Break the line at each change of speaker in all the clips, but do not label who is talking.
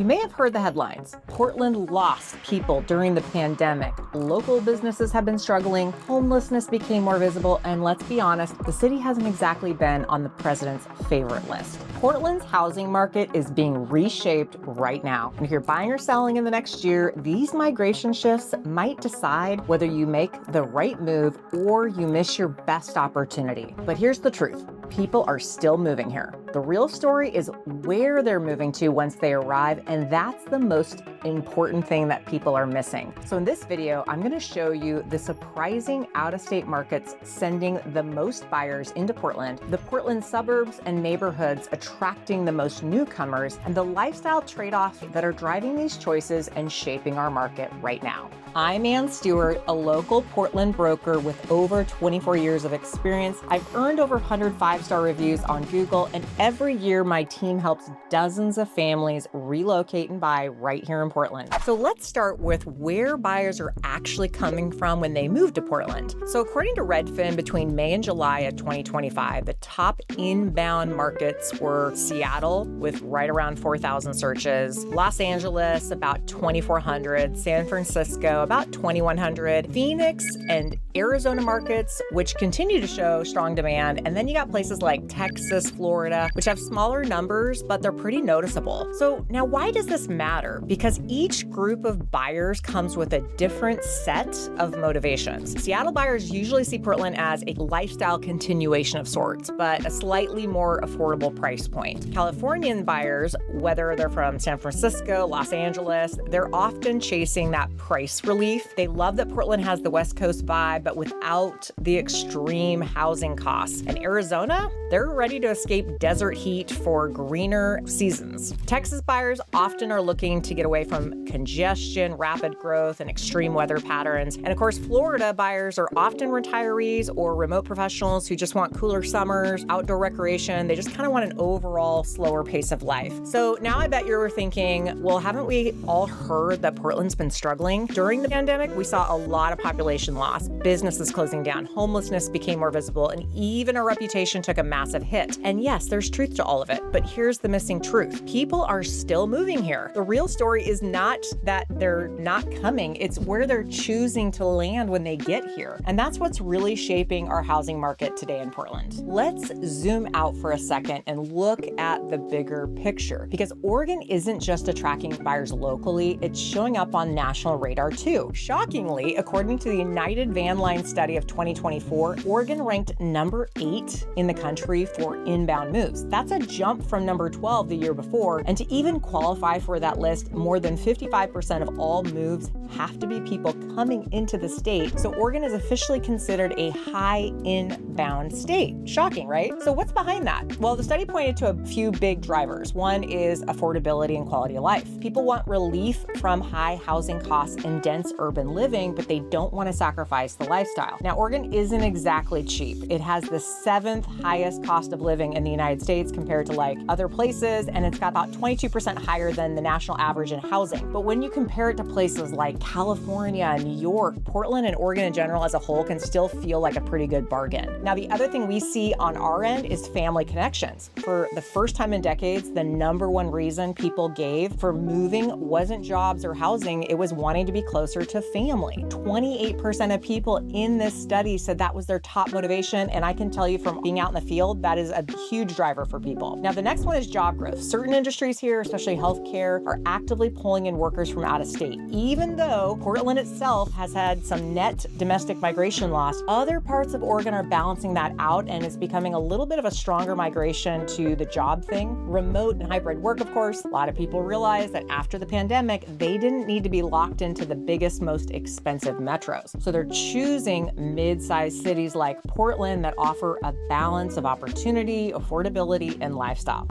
You may have heard the headlines. Portland lost people during the pandemic. Local businesses have been struggling. Homelessness became more visible. And let's be honest, the city hasn't exactly been on the president's favorite list. Portland's housing market is being reshaped right now. And if you're buying or selling in the next year, these migration shifts might decide whether you make the right move or you miss your best opportunity. But here's the truth. People are still moving here. The real story is where they're moving to once they arrive, and that's the most important thing that people are missing. So in this video, I'm going to show you the surprising out-of-state markets sending the most buyers into Portland, the Portland suburbs and neighborhoods attracting the most newcomers, and the lifestyle trade-offs that are driving these choices and shaping our market right now. I'm Stewart, a local Portland broker with over 24 years of experience. I've earned over 100 five-star reviews on Google, and every year my team helps dozens of families relocate and buy right here in Portland. So let's start with where buyers are actually coming from when they move to Portland. So according to Redfin, between May and July of 2025, the top inbound markets were Seattle with right around 4,000 searches, Los Angeles about 2,400, San Francisco about 2,100, Phoenix and Arizona markets, which continue to show strong demand. And then you got places like Texas, Florida, which have smaller numbers, but they're pretty noticeable. So now why does this matter? Because each group of buyers comes with a different set of motivations. Seattle buyers usually see Portland as a lifestyle continuation of sorts, but a slightly more affordable price point. Californian buyers, whether they're from San Francisco, Los Angeles, they're often chasing that price relief. They love that Portland has the West Coast vibe, but without the extreme housing costs. And Arizona, they're ready to escape desert heat for greener seasons. Texas buyers often are looking to get away from congestion, rapid growth, and extreme weather patterns. And of course, Florida buyers are often retirees or remote professionals who just want cooler summers, outdoor recreation. They just kind of want an overall slower pace of life. So now I bet you're thinking, well, haven't we all heard that Portland's been struggling? During the pandemic, we saw a lot of population loss, businesses closing down, homelessness became more visible, and even our reputation took a massive hit. And yes, there's truth to all of it, but here's the missing truth. People are still moving here. The real story is not that they're not coming, it's where they're choosing to land when they get here. And that's what's really shaping our housing market today in Portland. Let's zoom out for a second and look at the bigger picture, because Oregon isn't just attracting buyers locally, it's showing up on national radar too. Shockingly, according to the United Van Line study of 2024, Oregon ranked number 8 in the country for inbound moves. That's a jump from number 12 the year before. And to even qualify for that list, more than 55% of all moves have to be people coming into the state. So Oregon is officially considered a high inbound state. Shocking, right? So what's behind that? Well, the study pointed to a few big drivers. One is affordability and quality of life. People want relief from high housing costs and dense urban living, but they don't want to sacrifice the lifestyle. Now, Oregon isn't exactly cheap. It has the 7th highest cost of living in the United States compared to like other places, and it's got about 22% higher than the national average in housing. But when you compare it to places like California, New York, Portland, and Oregon in general as a whole can still feel like a pretty good bargain. Now, the other thing we see on our end is family connections. For the first time in decades, the number one reason people gave for moving wasn't jobs or housing, it was wanting to be closer to family. 28% of people in this study said that was their top motivation, and I can tell you from being out in the field, that is a huge driver for people. Now, the next one is job growth. Certain industries here, especially healthcare, are actively pulling in workers from out of state. Even though Portland itself has had some net domestic migration loss, other parts of Oregon are balancing that out, and it's becoming a little bit of a stronger migration to the job thing. Remote and hybrid work, of course. A lot of people realize that after the pandemic, they didn't need to be locked into the biggest, most expensive metros. So they're choosing mid-sized cities like Portland that offer a balance of opportunity, affordability, and lifestyle.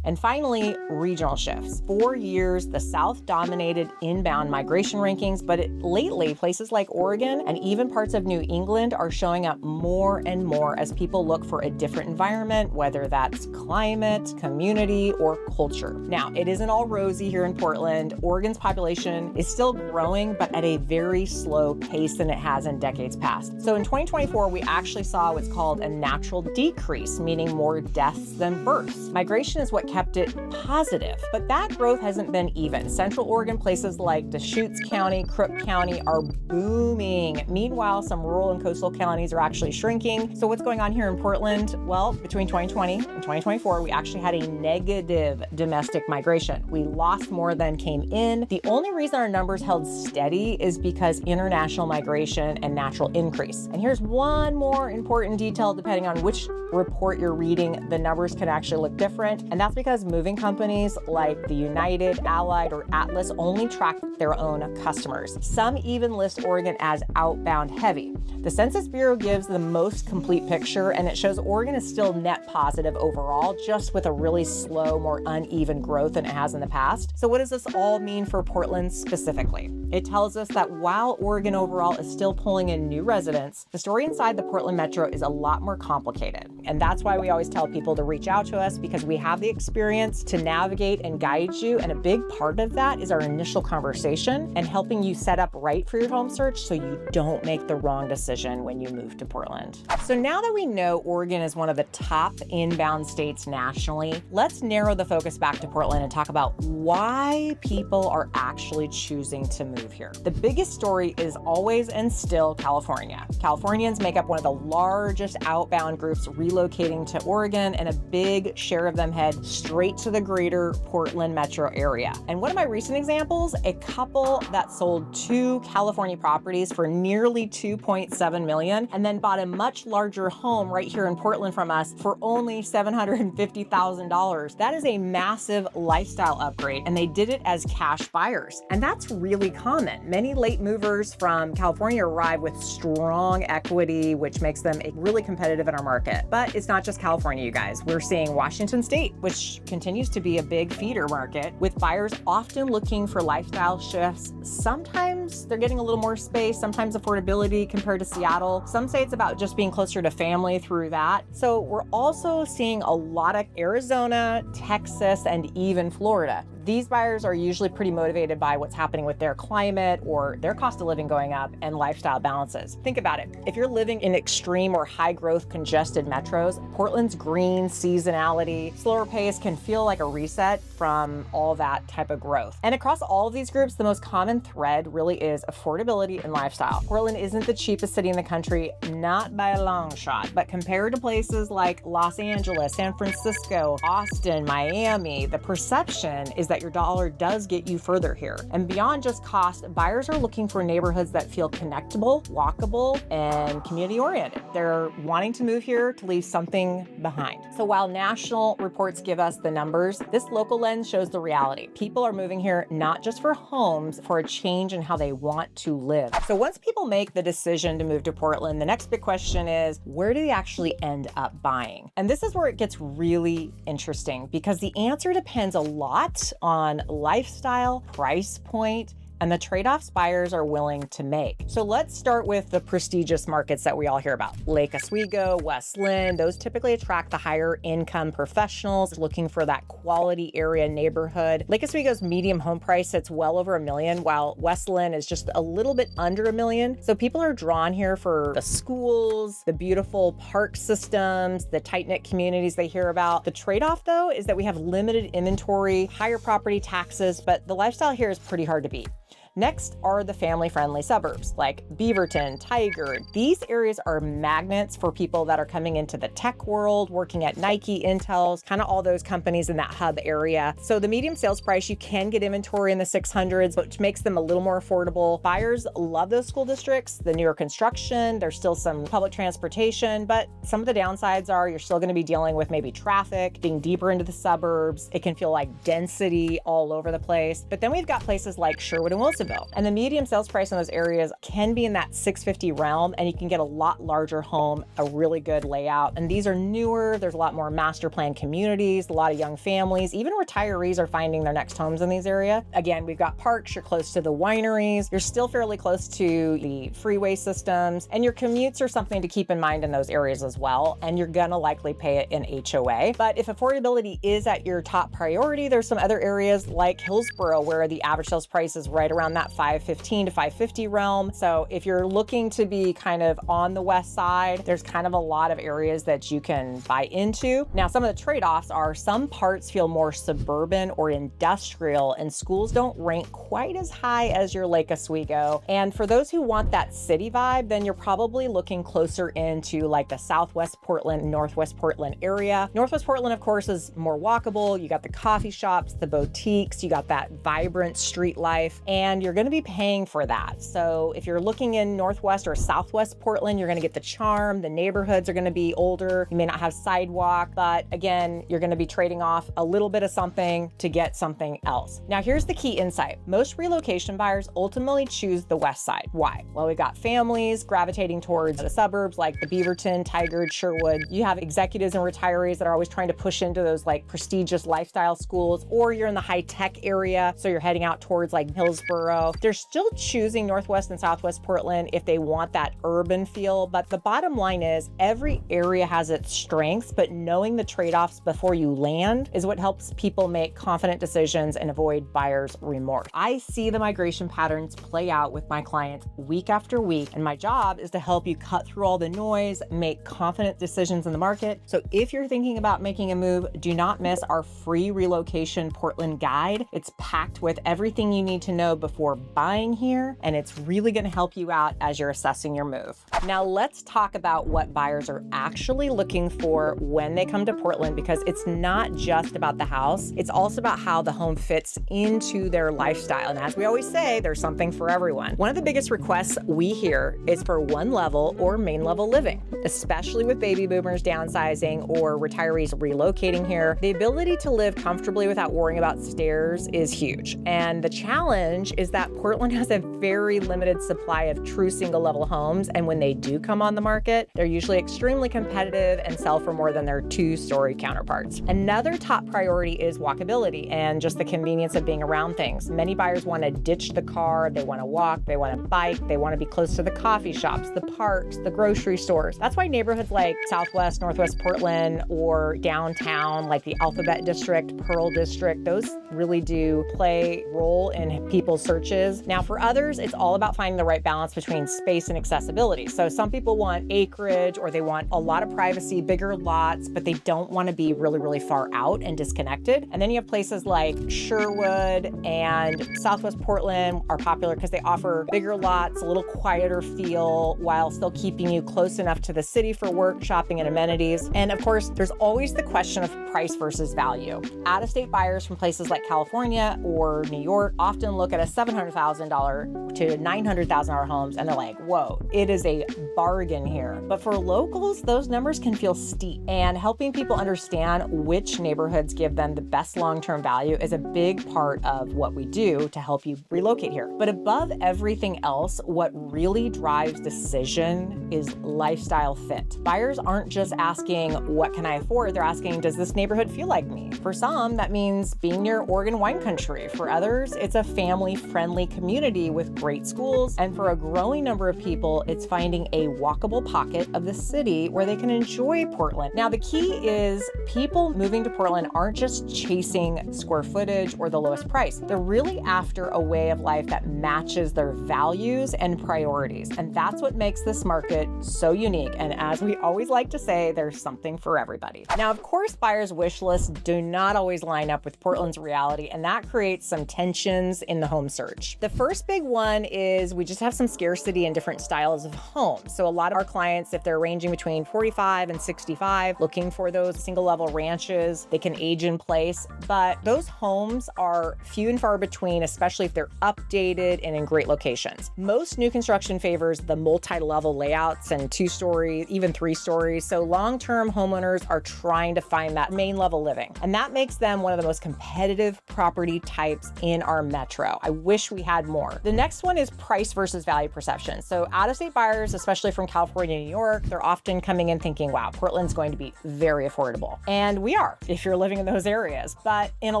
And finally, regional shifts. For years, the South dominated inbound migration rankings, but lately, places like Oregon and even parts of New England are showing up more and more as people look for a different environment, whether that's climate, community, or culture. Now, it isn't all rosy here in Portland. Oregon's population is still growing, but at a very slow pace than it has in decades past. So in 2024, we actually saw what's called a natural decrease, meaning more deaths than births. Migration is what kept it positive, but that growth hasn't been even. Central Oregon places like Deschutes County, Crook County are booming. Meanwhile, some rural and coastal counties are actually shrinking. So what's going on here in Portland? Well, between 2020 and 2024, we actually had a negative domestic migration. We lost more than came in. The only reason our numbers held steady is because international migration and natural increase. And here's one more important detail. Depending on which report you're reading, the numbers can actually look different. And that's because moving companies like the United, Allied, or Atlas only track their own customers. Some even list Oregon as outbound heavy. The Census Bureau gives the most complete picture, and it shows Oregon is still net positive overall, just with a really slow, more uneven growth than it has in the past. So what does this all mean for Portland specifically? It tells us that while Oregon overall is still pulling in new residents, the story inside the Portland metro is a lot more complicated. And that's why we always tell people to reach out to us, because we have the experience to navigate and guide you. And a big part of that is our initial conversation and helping you set up right for your home search so you don't make the wrong decision when you move to Portland. So now that we know Oregon is one of the top inbound states nationally, let's narrow the focus back to Portland and talk about why people are actually choosing to move here. The biggest story is always and still California. Californians make up one of the largest outbound groups relocating to Oregon, and a big share of them head straight to the greater Portland metro area. And one of my recent examples, a couple that sold 2 California properties for nearly $2.7 million and then bought a much larger home right here in Portland from us for only $750,000. That is a massive lifestyle upgrade, and they did it as cash buyers. And that's really common. Many late movers from California arrive with strong equity, which makes them really competitive in our market. But it's not just California, you guys. We're seeing Washington State, which continues to be a big feeder market, with buyers often looking for lifestyle shifts. Sometimes they're getting a little more space, sometimes affordability compared to Seattle. Some say it's about just being closer to family through that. So we're also seeing a lot of Arizona, Texas, and even Florida. These buyers are usually pretty motivated by what's happening with their climate or their cost of living going up and lifestyle balances. Think about it. If you're living in extreme or high growth congested metros, Portland's green seasonality, slower pace can feel like a reset from all that type of growth. And across all of these groups, the most common thread really is affordability and lifestyle. Portland isn't the cheapest city in the country, not by a long shot, but compared to places like Los Angeles, San Francisco, Austin, Miami, the perception is that your dollar does get you further here. And beyond just cost, buyers are looking for neighborhoods that feel connectable, walkable, and community-oriented. They're wanting to move here to leave something behind. So while national reports give us the numbers, this local lens shows the reality. People are moving here not just for homes, for a change in how they want to live. So once people make the decision to move to Portland, the next big question is, where do they actually end up buying? And this is where it gets really interesting, because the answer depends a lot on lifestyle, price point, and the trade-offs buyers are willing to make. So let's start with the prestigious markets that we all hear about. Lake Oswego, West Linn, those typically attract the higher income professionals looking for that quality area neighborhood. Lake Oswego's medium home price sits well over $1 million, while West Linn is just a little bit under $1 million. So people are drawn here for the schools, the beautiful park systems, the tight-knit communities they hear about. The trade-off though is that we have limited inventory, higher property taxes, but the lifestyle here is pretty hard to beat. Next are the family-friendly suburbs like Beaverton, Tigard. These areas are magnets for people that are coming into the tech world, working at Nike, Intel's, kind of all those companies in that hub area. So the medium sales price, you can get inventory in the 600s, which makes them a little more affordable. Buyers love those school districts, the newer construction, there's still some public transportation, but some of the downsides are you're still going to be dealing with maybe traffic, being deeper into the suburbs. It can feel like density all over the place. But then we've got places like Sherwood and Wilsonville. And the medium sales price in those areas can be in that $650 realm, and you can get a lot larger home, a really good layout. And these are newer, there's a lot more master plan communities, a lot of young families, even retirees are finding their next homes in these areas. Again, we've got parks, you're close to the wineries, you're still fairly close to the freeway systems, and your commutes are something to keep in mind in those areas as well. And you're gonna likely pay it in HOA. But if affordability is at your top priority, there's some other areas like Hillsborough where the average sales price is right around around that 515 to 550 realm. So if you're looking to be kind of on the west side, there's kind of a lot of areas that you can buy into. Now, some of the trade-offs are some parts feel more suburban or industrial, and schools don't rank quite as high as your Lake Oswego. And for those who want that city vibe, then you're probably looking closer into like the Southwest Portland, Northwest Portland area. Northwest Portland, of course, is more walkable. You got the coffee shops, the boutiques, you got that vibrant street life, and you're going to be paying for that. So if you're looking in Northwest or Southwest Portland, you're going to get the charm. The neighborhoods are going to be older. You may not have sidewalk, but again, you're going to be trading off a little bit of something to get something else. Now, here's the key insight. Most relocation buyers ultimately choose the west side. Why? Well, we got families gravitating towards the suburbs like the Beaverton, Tigard, Sherwood. You have executives and retirees that are always trying to push into those like prestigious lifestyle schools, or you're in the high tech area, so you're heading out towards like Hillsboro. They're still choosing Northwest and Southwest Portland if they want that urban feel. But the bottom line is every area has its strengths, but knowing the trade-offs before you land is what helps people make confident decisions and avoid buyer's remorse. I see the migration patterns play out with my clients week after week, and my job is to help you cut through all the noise, make confident decisions in the market. So if you're thinking about making a move, do not miss our free relocation Portland guide. It's packed with everything you need to know before buying here, and it's really going to help you out as you're assessing your move. Now let's talk about what buyers are actually looking for when they come to Portland, because it's not just about the house. It's also about how the home fits into their lifestyle. And as we always say, there's something for everyone. One of the biggest requests we hear is for one level or main level living, especially with baby boomers downsizing or retirees relocating here. The ability to live comfortably without worrying about stairs is huge. And the challenge is that Portland has a very limited supply of true single level homes. And when they do come on the market, they're usually extremely competitive and sell for more than their two-story counterparts. Another top priority is walkability and just the convenience of being around things. Many buyers want to ditch the car, they want to walk, they want to bike, they want to be close to the coffee shops, the parks, the grocery stores. That's why neighborhoods like Southwest, Northwest Portland, or downtown like the Alphabet District, Pearl District, those really do play a role in people's searches. Now for others, it's all about finding the right balance between space and accessibility. So some people want acreage, or they want a lot of privacy, bigger lots, but they don't want to be really, really far out and disconnected. And then you have places like Sherwood and Southwest Portland are popular because they offer bigger lots, a little quieter feel, while still keeping you close enough to the city for work, shopping, and amenities. And of course, there's always the question of price versus value. Out-of-state buyers from places like California or New York often look at a $700,000 to $900,000 homes and they're like, whoa, it is a bargain here. But for locals, those numbers can feel steep, and helping people understand which neighborhoods give them the best long-term value is a big part of what we do to help you relocate here. But above everything else, what really drives decision is lifestyle fit. Buyers aren't just asking, what can I afford? They're asking, does this neighborhood feel like me? For some, that means being near Oregon wine country. For others, it's a family-friendly community with great schools. And for a growing number of people, it's finding a walkable pocket of the city where they can enjoy Portland. Now, the key is people moving to Portland aren't just chasing square footage or the lowest price. They're really after a way of life that matches their values and priorities. And that's what makes this market so unique. And as we always like to say, there's something for everybody. Now, of course, buyers' wish lists do not always line up with Portland's reality, and that creates some tensions in the home search. The first big one is we just have some scarcity in different styles of homes. So a lot of our clients, if they're ranging between 45 and 65, looking for those single level ranches, they can age in place, but those homes are few and far between, especially if they're updated and in great locations. Most new construction favors the multi-level layouts and 2-story, even 3 stories. So long-term homeowners are trying to find that main level living, and that makes them one of the most competitive property types in our metro. I wish we had more. The next one is price versus value perception. So out-of-state buyers, especially from California and New York, they're often coming in thinking, wow, Portland's going to be very affordable. And we are, if you're living in those areas. But in a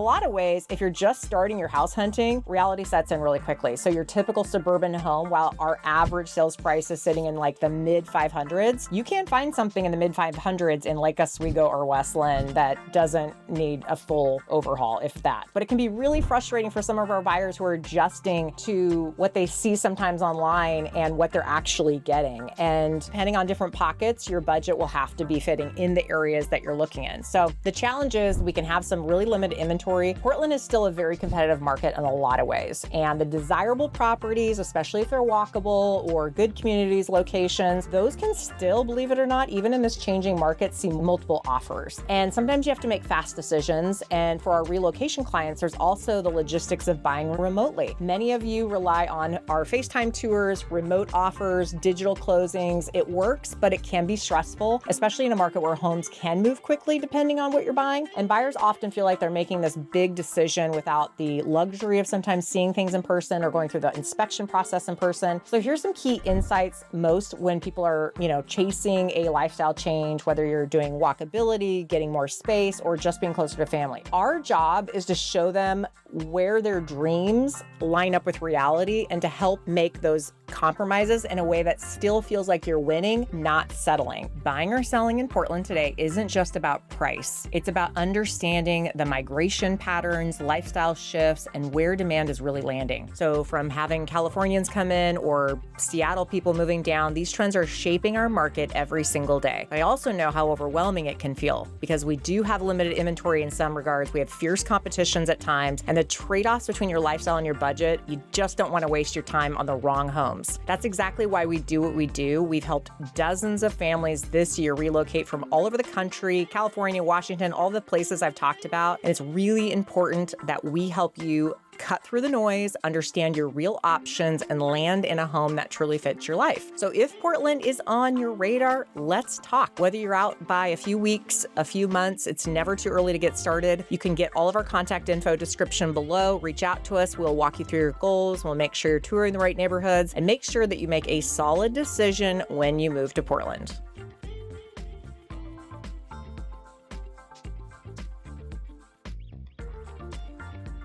lot of ways, if you're just starting your house hunting, reality sets in really quickly. So your typical suburban home, while our average sales price is sitting in like the mid 500s, you can't find something in the mid 500s in Lake Oswego or West Linn that doesn't need a full overhaul, if that. But it can be really frustrating for some of our buyers who are just adjusting to what they see sometimes online and what they're actually getting. And depending on different pockets, your budget will have to be fitting in the areas that you're looking in. So the challenge is we can have some really limited inventory. Portland is still a very competitive market in a lot of ways. And the desirable properties, especially if they're walkable or good communities, locations, those can still, believe it or not, even in this changing market, see multiple offers. And sometimes you have to make fast decisions. And for our relocation clients, there's also the logistics of buying remotely. Many of you rely on our FaceTime tours, remote offers, digital closings. It works, but it can be stressful, especially in a market where homes can move quickly depending on what you're buying. And buyers often feel like they're making this big decision without the luxury of sometimes seeing things in person or going through the inspection process in person. So here's some key insights most when people are, chasing a lifestyle change, whether you're doing walkability, getting more space, or just being closer to family. Our job is to show them where their dreams line up with reality and to help make those compromises in a way that still feels like you're winning, not settling. Buying or selling in Portland today isn't just about price. It's about understanding the migration patterns, lifestyle shifts, and where demand is really landing. So from having Californians come in or Seattle people moving down, these trends are shaping our market every single day. I also know how overwhelming it can feel because we do have limited inventory in some regards. We have fierce competitions at times, and the trade-offs between your lifestyle and your budget, you just don't want to waste your time on the wrong homes. That's exactly why we do what we do. We've helped dozens of families this year relocate from all over the country, California, Washington, all the places I've talked about. And it's really important that we help you cut through the noise, understand your real options, and land in a home that truly fits your life. So if Portland is on your radar, let's talk. Whether you're out by a few weeks, a few months, it's never too early to get started. You can get all of our contact info description below. Reach out to us. We'll walk you through your goals. We'll make sure you're touring the right neighborhoods and make sure that you make a solid decision when you move to Portland.